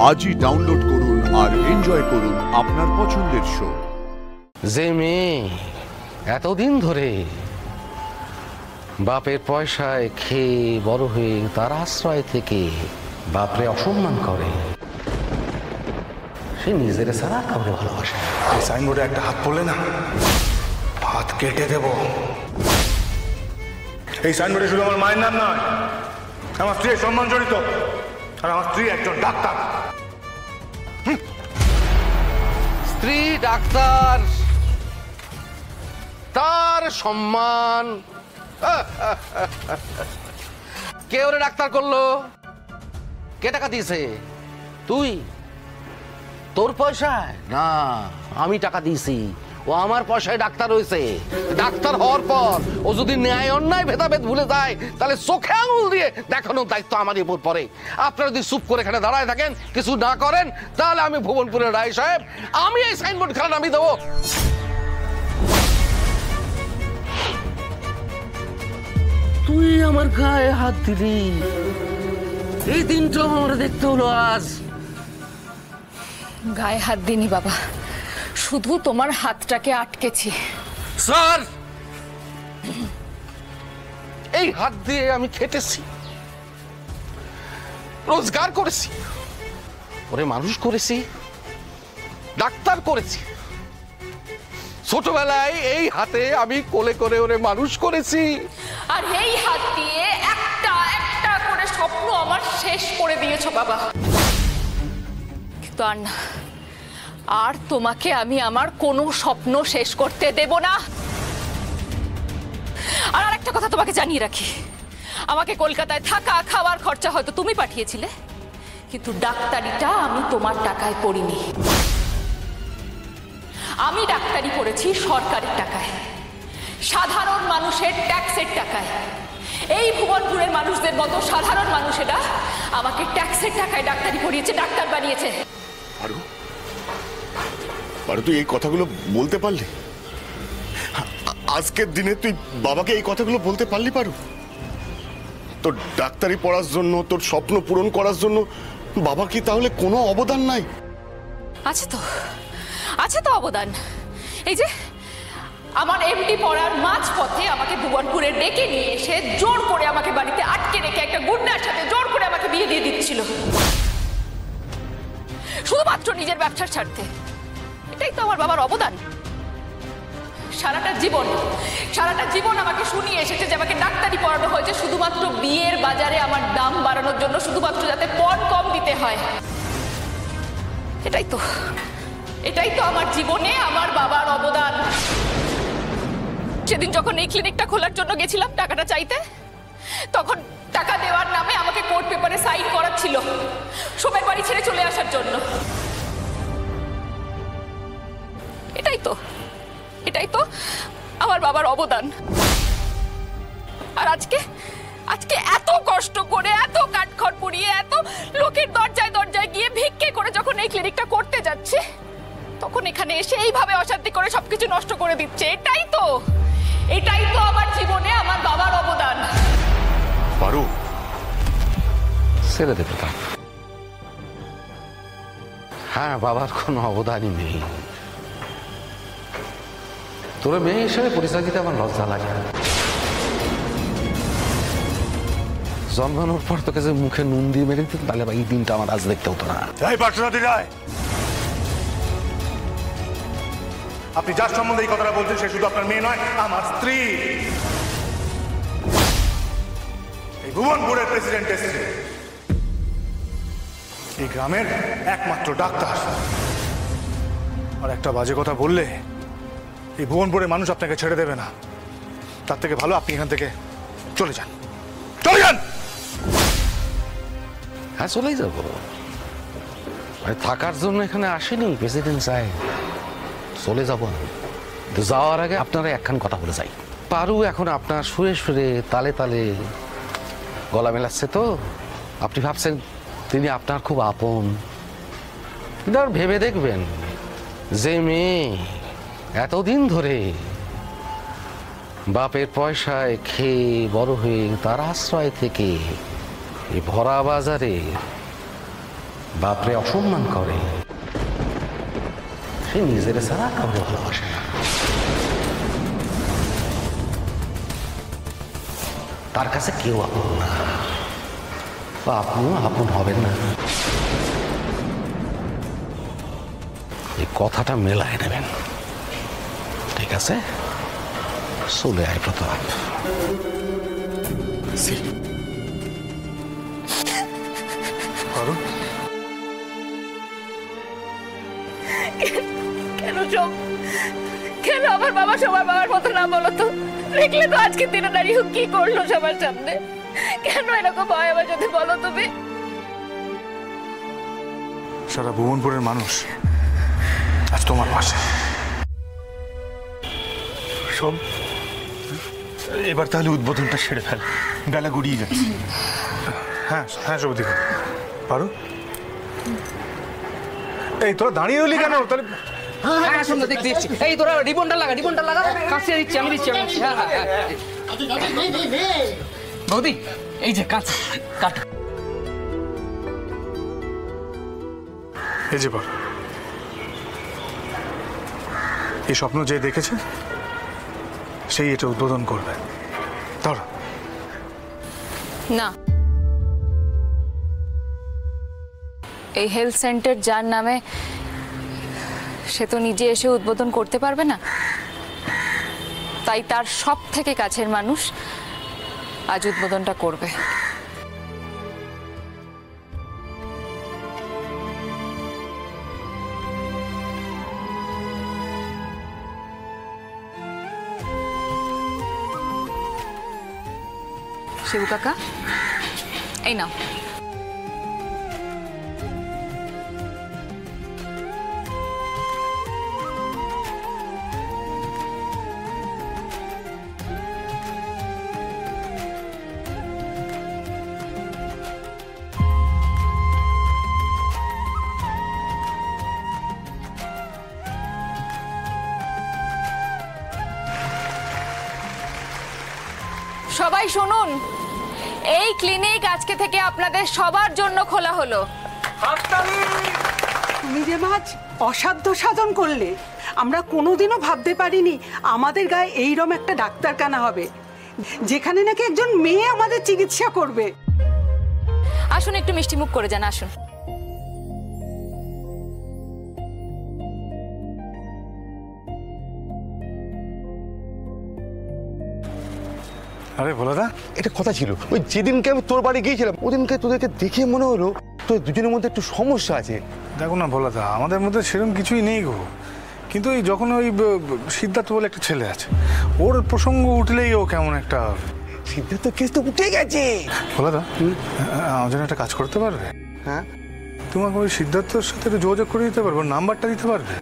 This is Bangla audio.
আজই ডাউনলোড করুন আর এনজয় করুন আপনার পছন্দের শো। যে মেয়ে এতদিন ধরে বাপের পয়সায় খেয়ে বড় হয়ে তার আশ্রয় থেকে বাপরে অসম্মান করে, সে নিজের ছাড়া কাউকে ভালোবাসে। এই সাইনবোর্ডে একটা হাত পড়লে না, হাত কেটে দেব। এই সাইনবোর্ডে শুধু আমার মায়ের নাম নয়, আমার স্ত্রীর সম্মান জড়িত, আর আমার স্ত্রী একজন ডাক্তার। স্ত্রী ডাক্তার, তার সম্মান। কে ওরে ডাক্তার করলো? কে টাকা দিয়েছে? তুই? তোর পয়সায়? না, আমি টাকা দিয়েছি। ও আমার পয়সায় ডাক্তার হয়েছে। ডাক্তার হওয়ার পর ও যদি ন্যায় অন্যায় ভেদাভেদ ভুলে যায়, তাহলে চোখে আঙুল দিয়ে দেখানোর দায়িত্ব আমারই উপর পড়ে। আপনারা যদি চুপ করে এখানে দাঁড়ায় থাকেন, কিছু না করেন, তাহলে আমি ভুবনপুরের রায় সাহেব, আমি এই সাইনবোর্ড খেলা নামিয়ে দেবো। তুই আমার গায়ে হাত দিলি, এই দিনটা আমার দেখতে হলো আজ। গায়ে হাত দিনি বাবা, শুধু তোমার হাতটাকে আটকেছি। স্যার, এই হাত দিয়ে আমি খেটেছি, রোজগার করেছি, ওরে মানুষ করেছি, ডাক্তার করেছি। ছোটবেলায় এই হাতে আমি কোলে করে ওরে মানুষ করেছি। আর এই হাত দিয়ে একটা একটা করে স্বপ্ন আমার শেষ করে দিয়েছো বাবা। কিন্তু আর না, আর তোমাকে আমি আমার কোনো স্বপ্ন শেষ করতে দেব না। আর আরেকটা কথা তোমাকে জানিয়ে রাখি, আমাকে কলকাতায় থাকা খাওয়ার খরচা হয়তো তুমি পাঠিয়েছিলে, কিন্তু ডাক্তারিটা আমি তোমার টাকায় পড়িনি। আমি ডাক্তারি করেছি সরকারের টাকায়, সাধারণ মানুষের ট্যাক্সের টাকায়। এই ভুবনপুরের মানুষদের মতো সাধারণ মানুষেরা আমাকে ট্যাক্সের টাকায় ডাক্তারি করিয়েছে, ডাক্তার বানিয়েছে। আর তুই এই কথাগুলো বলতে পারলি? আজকের দিনে তুই বাবাকে এই কথাগুলো বলতে পারলি? পারু, তোর ডাক্তারি পড়ার জন্য, তোর স্বপ্ন পূরণ করার জন্য বাবার কি তাহলে কোনো অবদান নাই? আছে তো, আছে তো অবদান। এই যে আমার এমডি পড়ার মাঝ পথে আমাকে ভুবনপুরে ডেকে নিয়ে এসে জোর করে আমাকে বাড়িতে আটকে রেখে একটা গুন্ডার সাথে জোর করে আমাকে বিয়ে দিয়ে দিচ্ছিল, শুধুমাত্র নিজের ব্যবসার স্বার্থে। এটাই তো আমার বাবার অবদান। সারাটা জীবন আমাকে শুনিয়ে এসেছে যে আমাকে ডাক্তারি পড়ানো হয়েছে শুধুমাত্র বিয়ের বাজারে আমার দাম বাড়ানোর জন্য, শুধুমাত্র যাতে পণ কম দিতে হয়। এটাই তো আমার জীবনে আমার বাবার অবদান। সেদিন যখন এই ক্লিনিকটা খোলার জন্য গেছিলাম টাকাটা চাইতে, তখন টাকা দেওয়ার নামে আমাকে কোর্ট পেপারে সাইন করাচ্ছিল সোমের বাড়ি ছেড়ে চলে আসার জন্য। এটাই তো আমার বাবার অবদান। আর আজকে এত কষ্ট করে, এত কাঠখড় পুড়িয়ে, এত লোকের দরজায় দরজায় গিয়ে ভিক্ষে করে যখন এই ক্লিনিকটা করতে যাচ্ছে, তখন এখানে এসে এইভাবে অশান্তি করে সবকিছু নষ্ট করে দিচ্ছে। এটাই তো আমার জীবনে আমার বাবার অবদান। পারু, ছেড়ে দেবে তা? হ্যাঁ, বাবার কোনো অবদানই নেই। তোর মেয়ে হিসেবে পরিচয় দিতে আমার লজ্জা লাগে। জন্মানোর পর তোকে যে মুখে নুন দিয়ে মেরে দিত, তাহলে এই দিনটা আমার আজ দেখতে হতো না। আপনি যার সম্বন্ধে এই কথাটা বলছেন, সে শুধু আপনার মেয়ে নয়, আমার স্ত্রী। এই ভুবনপুরের প্রেসিডেন্ট এসেছে, এই গ্রামের একমাত্র ডাক্তার। আর একটা বাজে কথা বললে এই ভুবনপুরের মানুষ আপনাকে ছেড়ে দেবে না। তার থেকে ভালো আপনি এখান থেকে চলে যান। হ্যাঁ, চলেই যাবো। থাকার জন্য এখানে আসেনি প্রেসিডেন্ট সাহেব, চলে যাবো। যাওয়ার আগে আপনারা একখান কথা বলে যাই। পারু এখন আপনার সুরে সুরে তালে তালে গলা মেলাচ্ছে তো আপনি ভাবছেন তিনি আপনার খুব আপন। কিন্তু আর ভেবে দেখবেন, যে মেয়ে এতদিন ধরে বাপের পয়সায় খেয়ে বড় হয়ে তার আশ্রয় থেকে এই ভরা বাজারে বাপরে অসম্মান করে, সে নিজের ছাড়া কাউকে ভালোবাসে না। তার কাছে কেউ আপন না, বা আপনিও আপন হবেন না। এই কথাটা মেলায় নেবেন, ঠিক আছে? চলে আয় প্রতাপ। পারো কেন সব, কেন আমার বাবা সবার বাবার মতো না বলো তো? দেখলে তো আজকে দিনে দাঁড়িয়ে কি করলো সবার সামনে। কেন এরকম হয় আমার সাথে বলো তুমি? সারা ভুবনপুরের মানুষ আজ তোমার পাশে। শোন, এবার তাহলে উদ্বোধনটা সেরে ফেল, বেলা গড়িয়ে যাচ্ছে। হ্যাঁ হ্যাঁ সবদি পারো। এই তোরা দাঁড়িয়ে রইলি কেন? তাহলে হ্যাঁ শুনতে দেখতে দিচ্ছি। এই তোরা রিবনটা লাগা কাছে দিচ্ছি, আমি দিচ্ছি। হ্যাঁ হ্যাঁ হ্যাঁ বৌদি, এই যে কাঁচা কাট। এই যে বল, এই স্বপ্ন যে দেখেছে সেই এটা উদ্বোধন করবে। ধর। না, এই হেলথ সেন্টার যার নামে, সে তো নিজে এসে উদ্বোধন করতে পারবে না, তাই তার সব থেকে কাছের মানুষ আজ উদ্বোধনটা করবে। শিবু কাকা, এই নাও। সবাই শুনুন, এই ক্লিনিক আজকে থেকে আপনাদের সবার জন্য খোলা হলো। তুমি যে মাছ অসাধ্য সাধন করলে, আমরা কোনোদিনও ভাবতে পারিনি আমাদের গায়ে এইরকম একটা ডাক্তারখানা হবে, যেখানে নাকি একজন মেয়ে আমাদের চিকিৎসা করবে। আসুন একটু মিষ্টি মুখ করে যান, আসুন। আরে ভোলাদা, এটা কথা ছিল, ওই যেদিনকে আমি তোর বাড়ি গিয়েছিলাম ওদিনকে তোদেরকে দেখে মনে হলো তোর দুজনের মধ্যে একটু সমস্যা আছে। দেখো না ভোলাদা, আমাদের মধ্যে সেরকম কিছুই নেই গো। কিন্তু এই যখন ওই সিদ্ধার্থ বলে একটা ছেলে আছে, ওর প্রসঙ্গ উঠলেই ও কেমন একটা। সিদ্ধার্থ কেস তো উঠে গেছে। ভোলাদা, আমার জন্য একটা কাজ করতে পারবে? হ্যাঁ, তোমাকে ওই সিদ্ধার্থর সাথে একটু যোগাযোগ করে দিতে পারবো, নাম্বারটা দিতে পারবে?